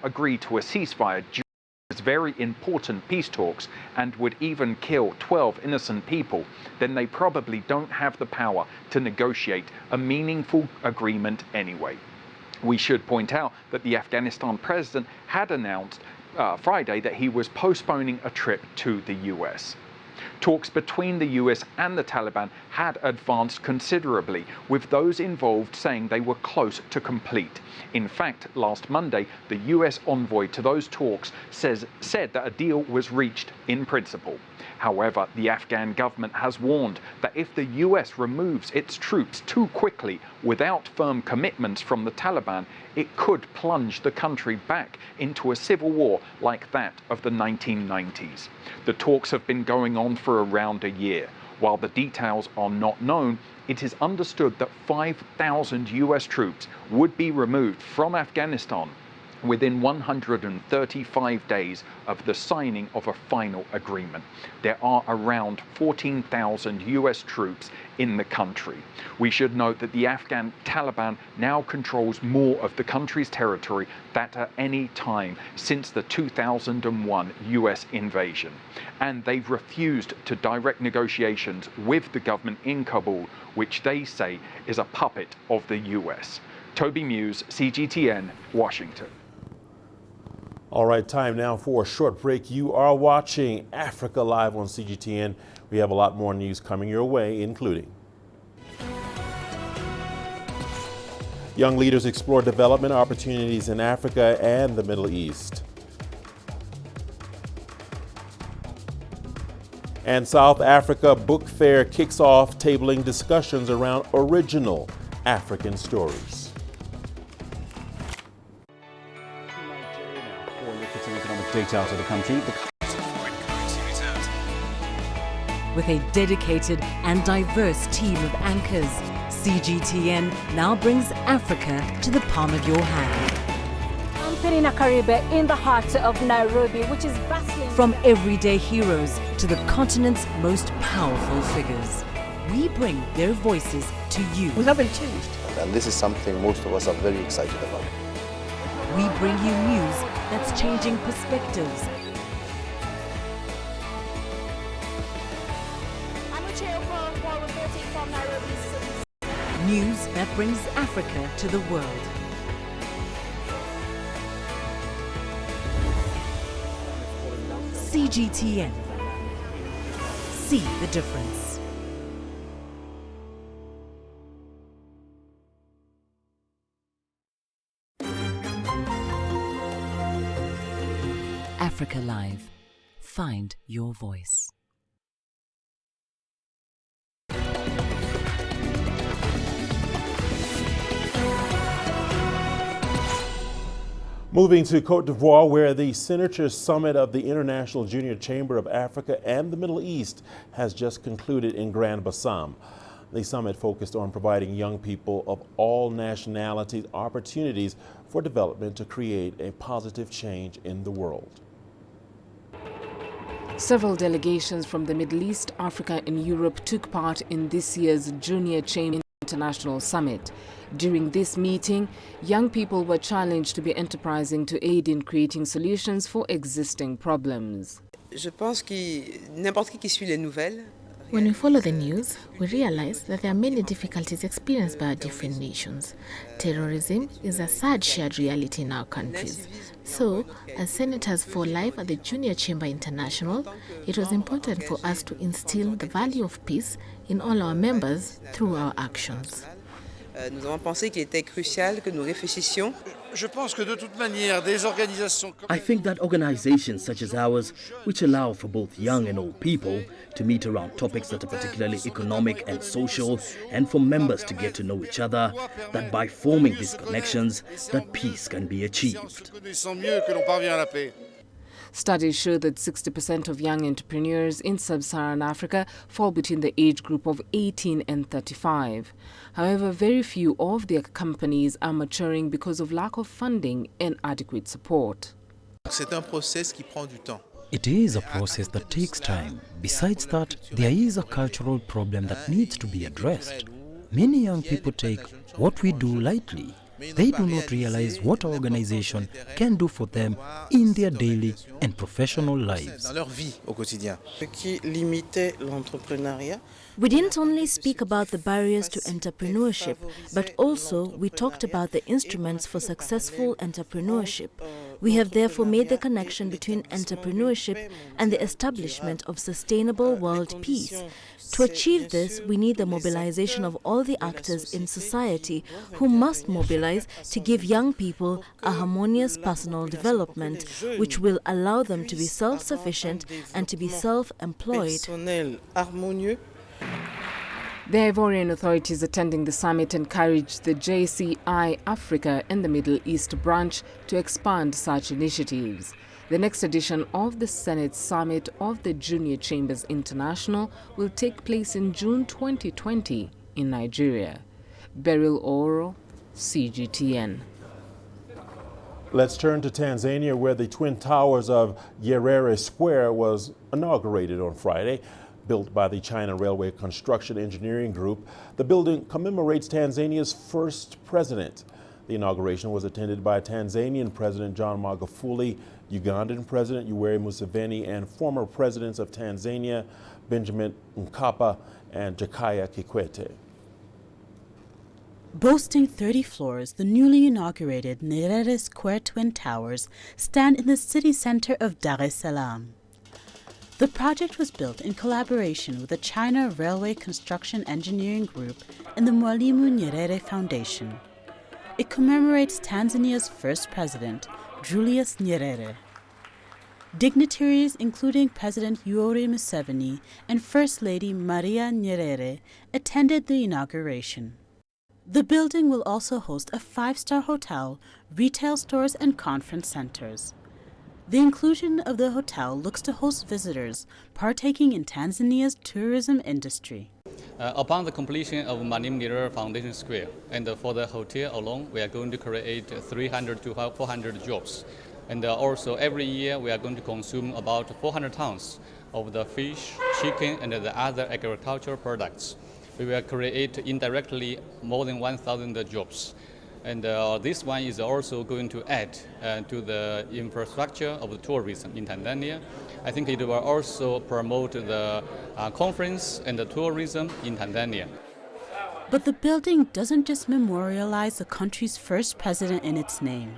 agree to a ceasefire during these very important peace talks and would even kill 12 innocent people, then they probably don't have the power to negotiate a meaningful agreement anyway. We should point out that the Afghanistan president had announced Friday that he was postponing a trip to the US. Talks between the US and the Taliban had advanced considerably, with those involved saying they were close to complete. In fact, last Monday, the US envoy to those talks said that a deal was reached in principle. However, the Afghan government has warned that if the US removes its troops too quickly without firm commitments from the Taliban, it could plunge the country back into a civil war like that of the 1990s. The talks have been going on for around a year. While the details are not known, it is understood that 5,000 US troops would be removed from Afghanistan within 135 days of the signing of a final agreement. There are around 14,000 US troops in the country. We should note that the Afghan Taliban now controls more of the country's territory than at any time since the 2001 US invasion. And they've refused to direct negotiations with the government in Kabul, which they say is a puppet of the US. Toby Muse, CGTN, Washington. All right, time now for a short break. You are watching Africa Live on CGTN. We have a lot more news coming your way, including young leaders explore development opportunities in Africa and the Middle East. And South Africa Book Fair kicks off tabling discussions around original African stories. Data out of the country. With a dedicated and diverse team of anchors, CGTN now brings Africa to the palm of your hand. I'm Perina Karibe in the heart of Nairobi, which is bustling. From everyday heroes to the continent's most powerful figures, we bring their voices to you. We haven't changed. And this is something most of us are very excited about. We bring you news that's changing perspectives. News that brings Africa to the world. CGTN. See the difference. Africa Live. Find your voice. Moving to Côte d'Ivoire, where the Signature Summit of the International Junior Chamber of Africa and the Middle East has just concluded in Grand Bassam. The summit focused on providing young people of all nationalities opportunities for development to create a positive change in the world. Several delegations from the Middle East, Africa and Europe took part in this year's Junior Chamber International Summit. During this meeting, young people were challenged to be enterprising to aid in creating solutions for existing problems. When we follow the news, we realize that there are many difficulties experienced by our different nations. Terrorism is a sad shared reality in our countries. So, as Senators for Life at the Junior Chamber International, it was important for us to instill the value of peace in all our members through our actions. Nous avons pensé qu'il était crucial que nous réfléchissions. I think that organizations such as ours, which allow for both young and old people to meet around topics that are particularly economic and social, and for members to get to know each other, that by forming these connections, that peace can be achieved. Studies show that 60% of young entrepreneurs in sub-Saharan Africa fall between the age group of 18 and 35. However, very few of their companies are maturing because of lack of funding and adequate support. It is a process that takes time. Besides that, there is a cultural problem that needs to be addressed. Many young people take what we do lightly. they do not realize what our organization can do for them in their daily and professional lives. We didn't only speak about the barriers to entrepreneurship, but also we talked about the instruments for successful entrepreneurship. We have therefore made the connection between entrepreneurship and the establishment of sustainable world peace. To achieve this, we need the mobilization of all the actors in society who must mobilize to give young people a harmonious personal development, which will allow them to be self-sufficient and to be self-employed. The Ivorian authorities attending the summit encouraged the JCI Africa and the Middle East branch to expand such initiatives. The next edition of the Senate Summit of the Junior Chambers International will take place in June 2020 in Nigeria. Beryl Oro, CGTN. Let's turn to Tanzania, where the Twin Towers of Nyerere Square was inaugurated on Friday. Built by the China Railway Construction Engineering Group, the building commemorates Tanzania's first president. The inauguration was attended by Tanzanian President John Magufuli, Ugandan President Yoweri Museveni, and former presidents of Tanzania, Benjamin Mkapa and Jakaya Kikwete. Boasting 30 floors, the newly inaugurated Nyerere Square Twin Towers stand in the city center of Dar es Salaam. The project was built in collaboration with the China Railway Construction Engineering Group and the Mwalimu Nyerere Foundation. It commemorates Tanzania's first president, Julius Nyerere. Dignitaries including President Yoweri Museveni and First Lady Maria Nyerere attended the inauguration. The building will also host a 5-star hotel, retail stores, and conference centers. The inclusion of the hotel looks to host visitors partaking in Tanzania's tourism industry. Upon the completion of Mwalimu Nyerere Foundation Square, and for the hotel alone, we are going to create 300 to 400 jobs. And also every year we are going to consume about 400 tons of the fish, chicken, and the other agricultural products. We will create indirectly more than 1,000 jobs. And this one is also going to add to the infrastructure of the tourism in Tanzania. I think it will also promote the conference and the tourism in Tanzania. But the building doesn't just memorialize the country's first president in its name.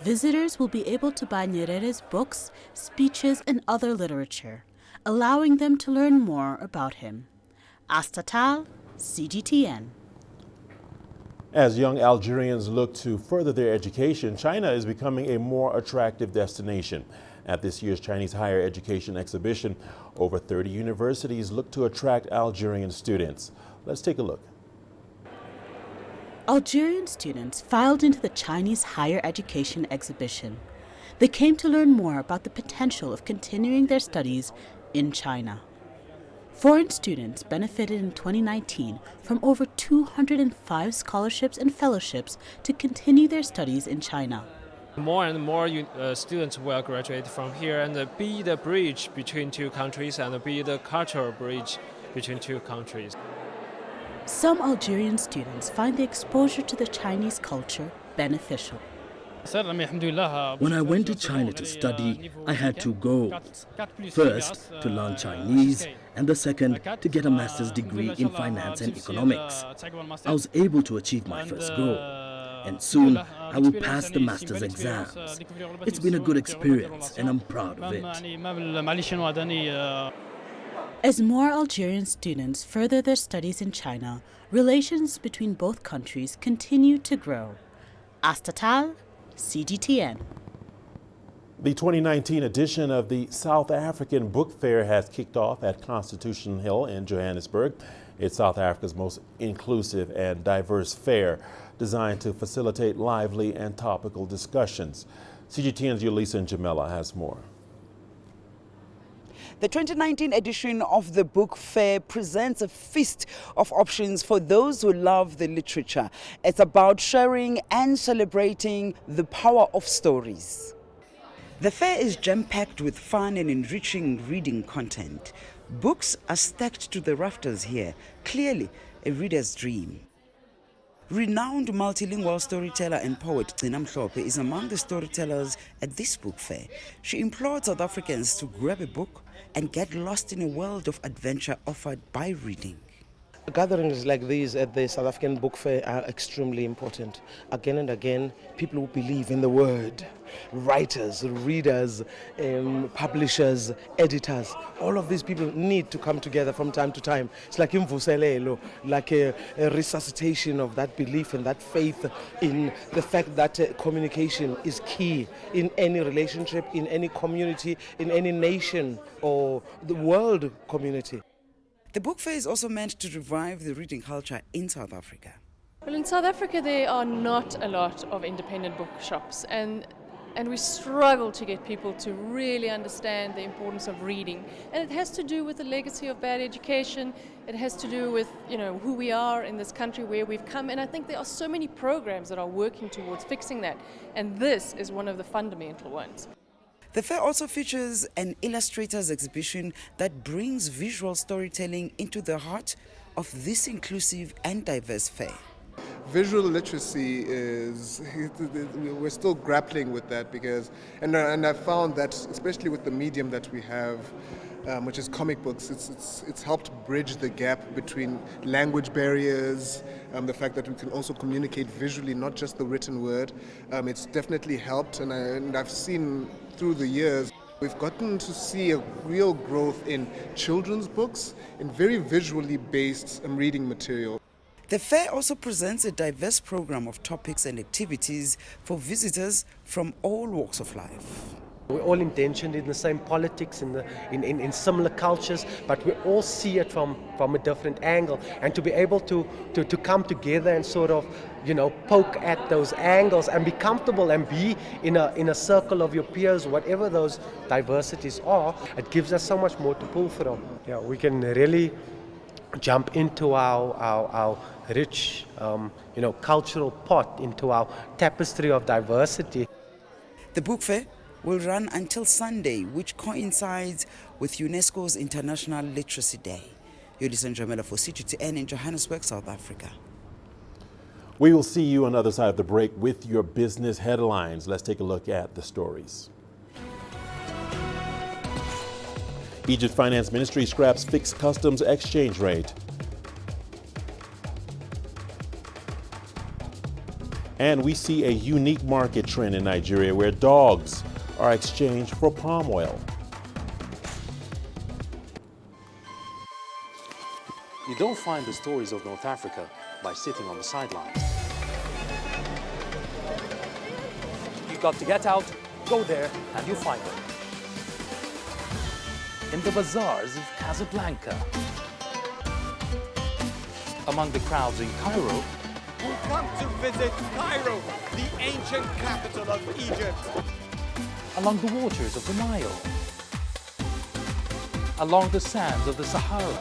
Visitors will be able to buy Nyerere's books, speeches, and other literature, allowing them to learn more about him. Astatal, CGTN. As young Algerians look to further their education, China is becoming a more attractive destination. At this year's Chinese Higher Education Exhibition, over 30 universities look to attract Algerian students. Let's take a look. Algerian students filed into the Chinese Higher Education Exhibition. They came to learn more about the potential of continuing their studies in China. Foreign students benefited in 2019 from over 205 scholarships and fellowships to continue their studies in China. More and more students will graduate from here and be the bridge between two countries and be the cultural bridge between two countries. Some Algerian students find the exposure to the Chinese culture beneficial. When I went to China to study, I had two goals. First, to learn Chinese, and the second, to get a master's degree in finance and economics. I was able to achieve my first goal, and soon I will pass the master's exams. It's been a good experience, and I'm proud of it. As more Algerian students further their studies in China, relations between both countries continue to grow. Astatal, CGTN. The 2019 edition of the South African Book Fair has kicked off at Constitution Hill in Johannesburg. It's South Africa's most inclusive and diverse fair, designed to facilitate lively and topical discussions. CGTN's Yulisa Njamela has more. The 2019 edition of the book fair presents a feast of options for those who love the literature. It's about sharing and celebrating the power of stories. The fair is jam-packed with fun and enriching reading content. Books are stacked to the rafters here, clearly a reader's dream. Renowned multilingual storyteller and poet Gcina Mhlophe is among the storytellers at this book fair. She implored South Africans to grab a book and get lost in a world of adventure offered by reading. Gatherings like these at the South African Book Fair are extremely important. Again and again, people who believe in the word, writers, readers, publishers, editors, all of these people need to come together from time to time. It's like imvuselelo, like a resuscitation of that belief and that faith in the fact that communication is key in any relationship, in any community, in any nation or the world community. The book fair is also meant to revive the reading culture in South Africa. Well, in South Africa there are not a lot of independent bookshops, and we struggle to get people to really understand the importance of reading. And it has to do with the legacy of bad education. It has to do with, who we are in this country, where we've come. And I think there are so many programs that are working towards fixing that. And this is one of the fundamental ones. The fair also features an illustrators exhibition that brings visual storytelling into the heart of this inclusive and diverse fair. Visual literacy we're still grappling with that and I found that especially with the medium that we have, which is comic books, it's helped bridge the gap between language barriers, the fact that we can also communicate visually, not just the written word. It's definitely helped, and I've seen through the years, we've gotten to see a real growth in children's books, in very visually based reading material. The fair also presents a diverse program of topics and activities for visitors from all walks of life. We're all intentioned in the same politics, in similar cultures, but we all see it from a different angle. And to be able to come together and sort of, poke at those angles and be comfortable and be in a circle of your peers, whatever those diversities are, it gives us so much more to pull from. Yeah, we can really jump into our rich, cultural pot, into our tapestry of diversity. The book fair will run until Sunday, which coincides with UNESCO's International Literacy Day. Yolisa Njamela for CGTN in Johannesburg, South Africa. We will see you on the other side of the break with your business headlines. Let's take a look at the stories. Egypt Finance Ministry scraps fixed customs exchange rate. And we see a unique market trend in Nigeria where dogs are exchanged for palm oil. You don't find the stories of North Africa by sitting on the sidelines. You've got to get out, go there, and you'll find them. In the bazaars of Casablanca, among the crowds in Cairo, who come to visit Cairo, the ancient capital of Egypt. Along the waters of the Nile, along the sands of the Sahara.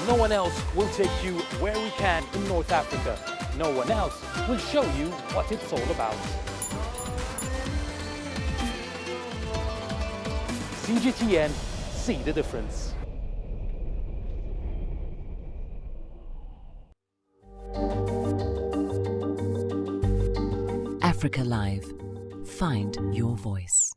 No one else will take you where we can in North Africa. No one else will show you what it's all about. CGTN, see the difference. Africa Live. Find your voice.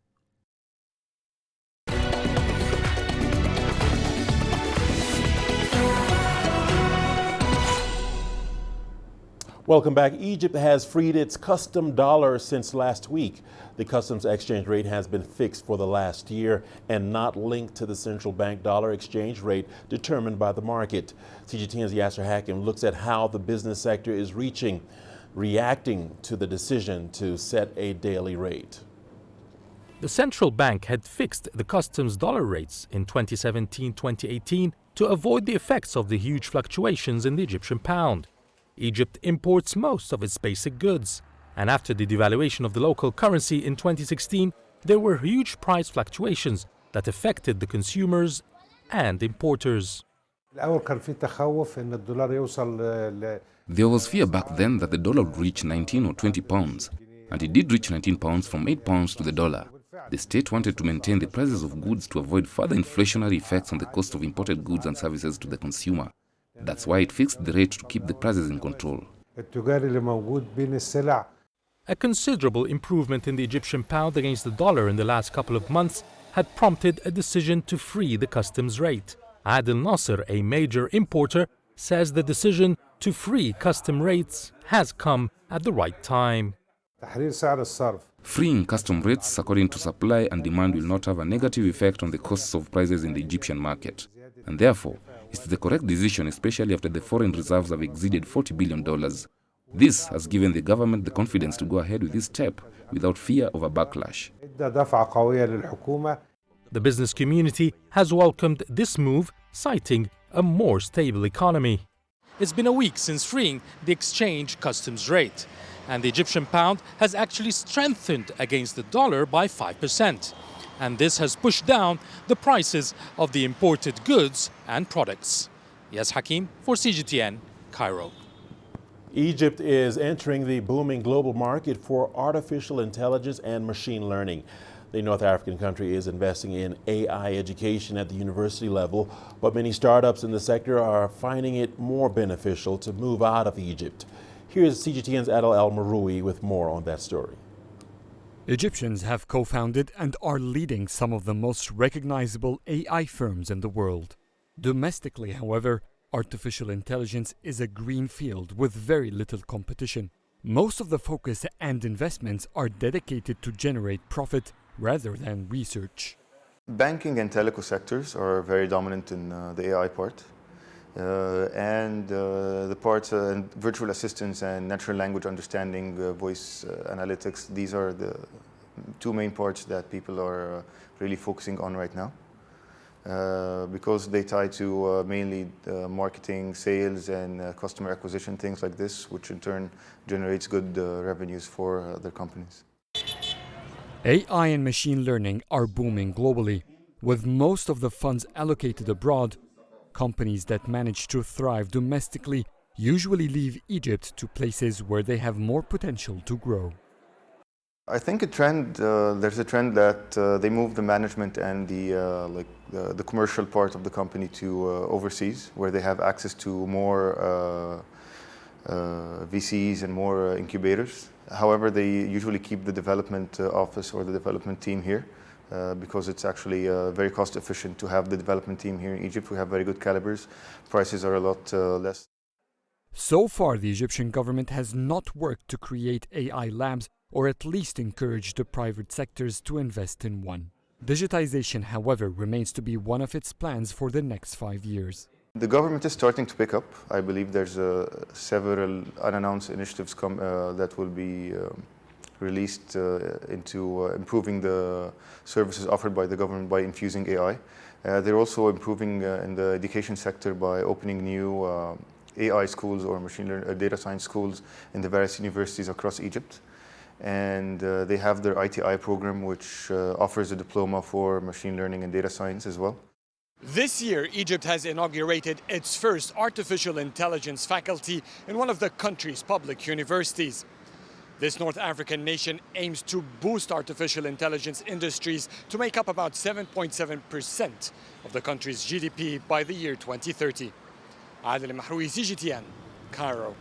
Welcome back. Egypt has freed its custom dollar since last week. The customs exchange rate has been fixed for the last year and not linked to the central bank dollar exchange rate determined by the market. CGTN's Yasser Hakim looks at how the business sector is reacting to the decision to set a daily rate. The central bank had fixed the customs dollar rates in 2017-2018 to avoid the effects of the huge fluctuations in the Egyptian pound. Egypt imports most of its basic goods, and after the devaluation of the local currency in 2016, there were huge price fluctuations that affected the consumers and importers. There was fear back then that the dollar would reach 19 or 20 pounds, and it did reach 19 pounds from 8 pounds to the dollar. The state wanted to maintain the prices of goods to avoid further inflationary effects on the cost of imported goods and services to the consumer. That's why it fixed the rate to keep the prices in control. A considerable improvement in the Egyptian pound against the dollar in the last couple of months had prompted a decision to free the customs rate. Adil Nasser, a major importer, says the decision to free custom rates has come at the right time. Freeing custom rates according to supply and demand will not have a negative effect on the costs of prices in the Egyptian market. And therefore, it's the correct decision, especially after the foreign reserves have exceeded $40 billion. This has given the government the confidence to go ahead with this step without fear of a backlash. The business community has welcomed this move, citing a more stable economy. It's been a week since freeing the exchange customs rate, and the Egyptian pound has actually strengthened against the dollar by 5%. And this has pushed down the prices of the imported goods and products. Yes, Hakim for CGTN, Cairo. Egypt is entering the booming global market for artificial intelligence and machine learning. The North African country is investing in AI education at the university level, but many startups in the sector are finding it more beneficial to move out of Egypt. Here's CGTN's Adel Al-Maroui with more on that story. Egyptians have co-founded and are leading some of the most recognizable AI firms in the world. Domestically, however, artificial intelligence is a green field with very little competition. Most of the focus and investments are dedicated to generate profit rather than research. Banking and telco sectors are very dominant in the AI part. The parts and virtual assistants and natural language understanding, voice analytics, these are the two main parts that people are really focusing on right now. Because they tie to mainly marketing, sales, and customer acquisition, things like this, which in turn generates good revenues for their companies. AI and machine learning are booming globally, with most of the funds allocated abroad. Companies that manage to thrive domestically usually leave Egypt to places where they have more potential to grow. I think there's a trend that they move the management and the commercial part of the company to overseas, where they have access to more VCs and more incubators. However, they usually keep the development office or the development team here. Because it's actually very cost efficient to have the development team here in Egypt. We have very good calibers. Prices are a lot less. So far, the Egyptian government has not worked to create AI labs or at least encourage the private sectors to invest in one. Digitization, however, remains to be one of its plans for the next 5 years. The government is starting to pick up. I believe there's several unannounced initiatives that will be released into improving the services offered by the government by infusing AI. They're also improving in the education sector by opening new AI schools or machine learning data science schools in the various universities across Egypt. And they have their ITI program, which offers a diploma for machine learning and data science as well. This year, Egypt has inaugurated its first artificial intelligence faculty in one of the country's public universities. This North African nation aims to boost artificial intelligence industries to make up about 7.7% of the country's GDP by the year 2030. Adel Al-Maroui, CGTN, Cairo.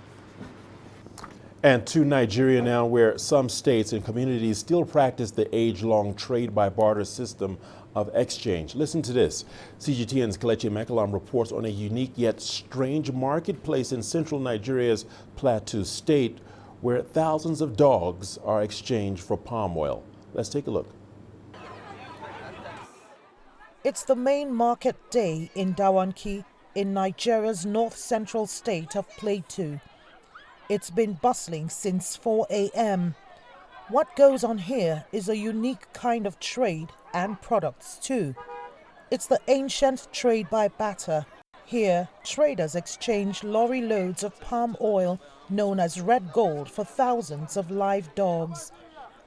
And to Nigeria now, where some states and communities still practice the age-long trade by barter system of exchange. Listen to this. CGTN's Kelechi Mekalam reports on a unique yet strange marketplace in central Nigeria's Plateau State, where thousands of dogs are exchanged for palm oil. Let's take a look. It's the main market day in Dawanki in Nigeria's north-central state of Plateau. It's been bustling since 4 a.m. What goes on here is a unique kind of trade and products too. It's the ancient trade by barter. Here, traders exchange lorry loads of palm oil known as red gold for thousands of live dogs.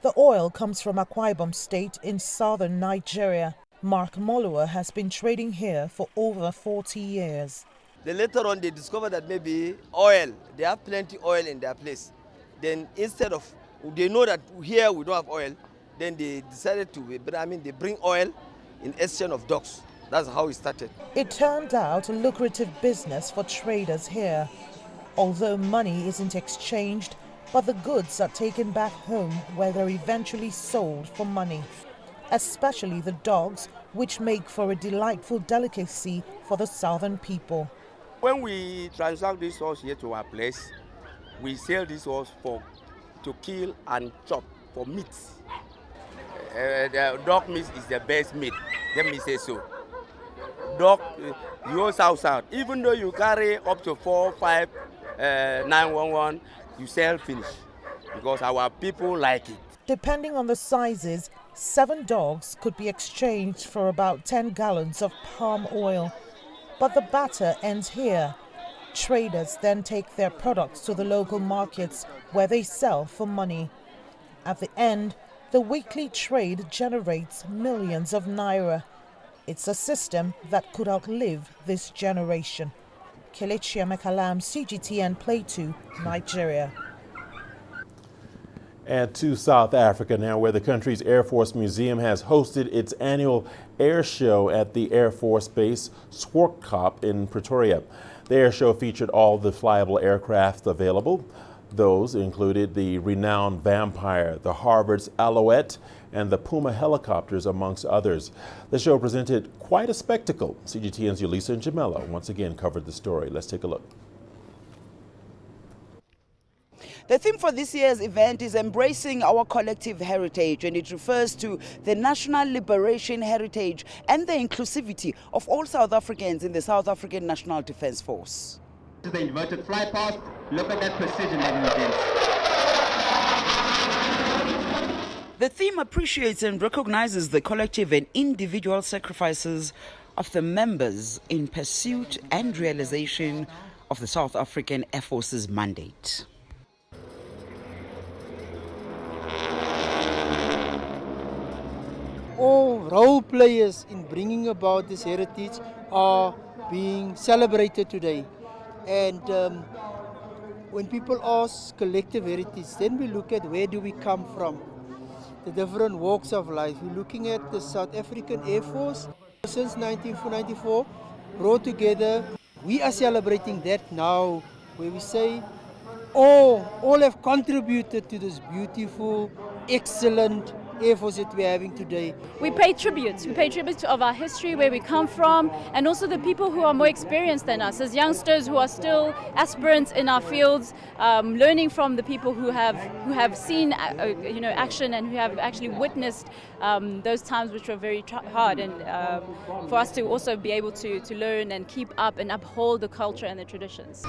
The oil comes from Akwa Ibom State in southern Nigeria. Mark Moluwa has been trading here for over 40 years. Then later on they discover that maybe oil, they have plenty oil in their place. Then instead of, they know that here we don't have oil, then they decided to, they bring oil in exchange of dogs. That's how it started. It turned out a lucrative business for traders here. Although money isn't exchanged, but the goods are taken back home where they're eventually sold for money. Especially the dogs, which make for a delightful delicacy for the southern people. When we transact this horse here to our place, we sell this horse to kill and chop for meat. The dog meat is the best meat, let me say so. Dog, you go south, even though you carry up to 4, 5, 911, you sell finish because our people like it. Depending on the sizes, 7 dogs could be exchanged for about 10 gallons of palm oil. But the batter ends here. Traders then take their products to the local markets where they sell for money. At the end, the weekly trade generates millions of naira. It's a system that could outlive this generation. Kelechi Emekalam, CGTN Play 2, Nigeria. And to South Africa now, where the country's Air Force Museum has hosted its annual air show at the Air Force Base Swartkop in Pretoria. The air show featured all the flyable aircraft available. Those included the renowned Vampire, the Harvard's Alouette, and the Puma helicopters, amongst others. The show presented quite a spectacle. CGTN's Yulisa and Jamela once again covered the story. Let's take a look. The theme for this year's event is embracing our collective heritage, and it refers to the national liberation heritage and the inclusivity of all South Africans in the South African National Defence Force. This is the inverted fly past. Look at that precision, ladies and gents. The theme appreciates and recognizes the collective and individual sacrifices of the members in pursuit and realization of the South African Air Force's mandate. All role players in bringing about this heritage are being celebrated today. And when people ask collective heritage, then we look at where do we come from, the different walks of life. We're looking at the South African Air Force since 1994, brought together. We are celebrating that now, where we say all have contributed to this beautiful, excellent Air Force that we're having today. We pay tribute. We pay tribute of our history, where we come from, and also the people who are more experienced than us, as youngsters who are still aspirants in our fields, learning from the people who have seen action and who have actually witnessed those times which were very hard, and for us to also be able to learn and keep up and uphold the culture and the traditions.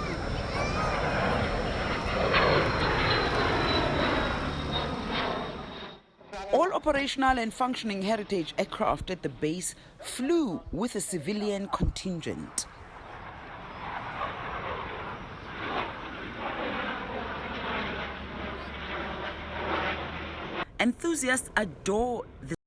All operational and functioning heritage aircraft at the base flew with a civilian contingent. Enthusiasts adore the